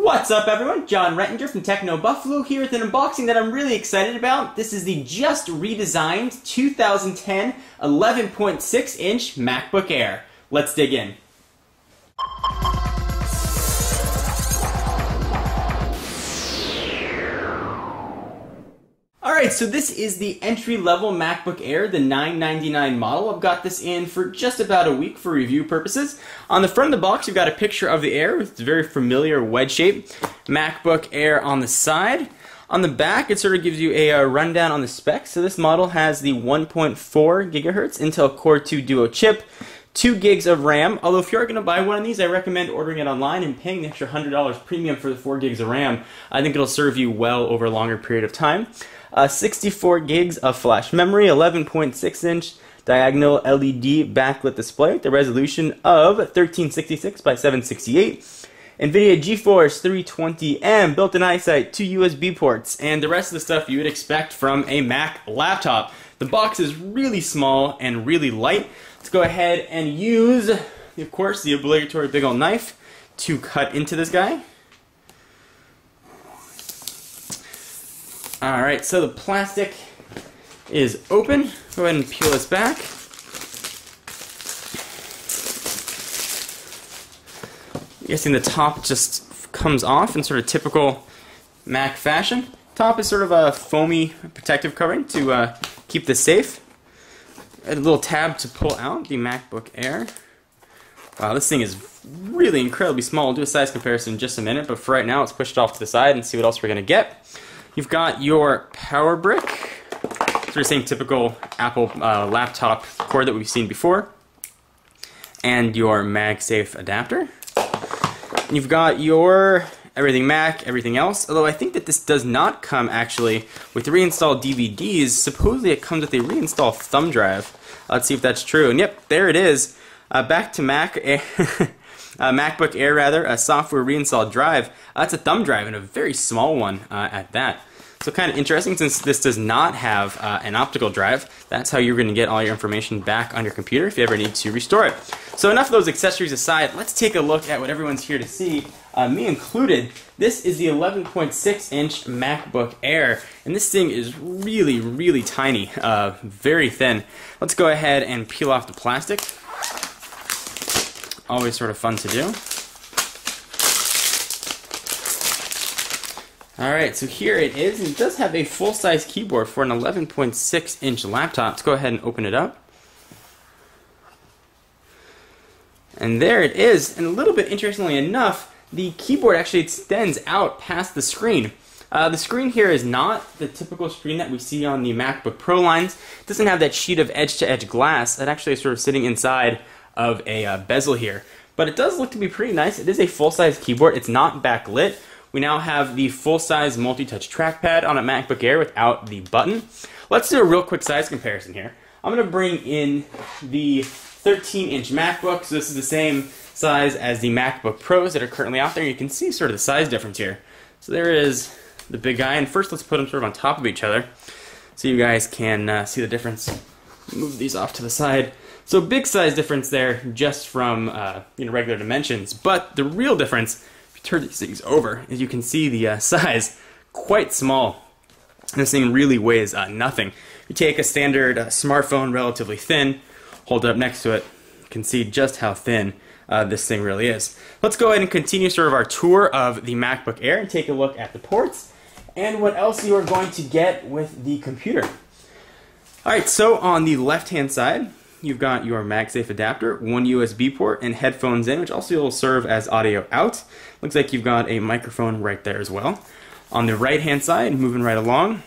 What's up everyone? John Rettinger from Techno Buffalo here with an unboxing that I'm really excited about. This is the just redesigned 2010 11.6-inch MacBook Air. Let's dig in. Alright, so this is the entry-level MacBook Air, the $999 model. I've got this in for just about a week for review purposes. On the front of the box, you've got a picture of the Air with its very familiar wedge shape. MacBook Air on the side. On the back, it sort of gives you a rundown on the specs. So this model has the 1.4 gigahertz Intel Core 2 Duo chip, 2 gigs of RAM. Although if you're going to buy one of these, I recommend ordering it online and paying the extra $100 premium for the 4 gigs of RAM. I think it'll serve you well over a longer period of time. 64 gigs of flash memory, 11.6-inch diagonal LED backlit display with a resolution of 1366 by 768. NVIDIA GeForce 320M, built-in EyeSight, 2 USB ports, and the rest of the stuff you would expect from a Mac laptop. The box is really small and really light. Let's go ahead and use, of course, the obligatory big old knife to cut into this guy. Alright, so the plastic is open. Go ahead and peel this back. I'm guessing the top just comes off in sort of typical Mac fashion. Top is sort of a foamy protective covering to keep this safe. A little tab to pull out the MacBook Air. Wow, this thing is really incredibly small. We'll do a size comparison in just a minute, but for right now, let's push it off to the side and see what else we're going to get. You've got your power brick, sort of same typical Apple laptop cord that we've seen before, and your MagSafe adapter. And you've got your everything Mac, everything else, although I think that this does not come actually with reinstalled DVDs. Supposedly it comes with a reinstalled thumb drive. Let's see if that's true. And yep, there it is. Back to MacBook Air rather, a software reinstalled drive. That's a thumb drive and a very small one at that. So kind of interesting, since this does not have an optical drive. That's how you're going to get all your information back on your computer if you ever need to restore it. So enough of those accessories aside, let's take a look at what everyone's here to see, me included. This is the 11.6-inch MacBook Air, and this thing is really, really tiny, very thin. Let's go ahead and peel off the plastic. Always sort of fun to do. Alright, so here it is. It does have a full-size keyboard for an 11.6-inch laptop. Let's go ahead and open it up. And there it is. And a little bit interestingly enough, the keyboard actually extends out past the screen. The screen here is not the typical screen that we see on the MacBook Pro lines. It doesn't have that sheet of edge-to-edge glass that actually is sort of sitting inside of a bezel here. But it does look to be pretty nice. It is a full-size keyboard. It's not backlit. We now have the full-size multi-touch trackpad on a MacBook Air without the button. Let's do a real quick size comparison here. I'm going to bring in the 13-inch MacBook. So this is the same size as the MacBook Pros that are currently out there. You can see sort of the size difference here. So there is the big guy. And first let's put them sort of on top of each other so you guys can see the difference. Move these off to the side. So big size difference there just from regular dimensions. But the real difference, turn these things over, as you can see the size quite small. This thing really weighs nothing. You take a standard smartphone, relatively thin, hold it up next to it, you can see just how thin this thing really is. Let's go ahead and continue sort of our tour of the MacBook Air and take a look at the ports and what else you are going to get with the computer. Alright, so on the left hand side, you've got your MagSafe adapter, 1 USB port, and headphones in, which also will serve as audio out. Looks like you've got a microphone right there as well. On the right-hand side, moving right along,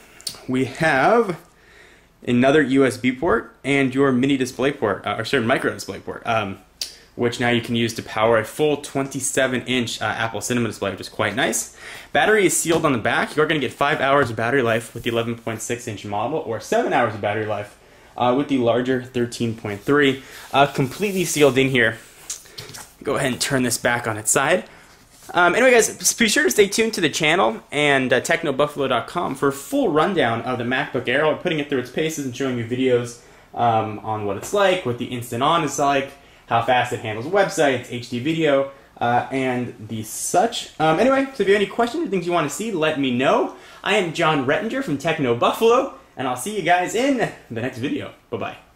we have another USB port and your mini display port, micro display port, which now you can use to power a full 27-inch Apple Cinema display, which is quite nice. Battery is sealed on the back. You're going to get 5 hours of battery life with the 11.6-inch model, or 7 hours of battery life with the larger 13.3, completely sealed in here. Go ahead and turn this back on its side. Anyway guys, be sure to stay tuned to the channel and technobuffalo.com for a full rundown of the MacBook Air. I'll be putting it through its paces and showing you videos on what it's like, what the Instant On is like, how fast it handles websites, HD video, and the such. Anyway, so if you have any questions or things you want to see, let me know. I am John Rettinger from Techno Buffalo, and I'll see you guys in the next video. Bye-bye.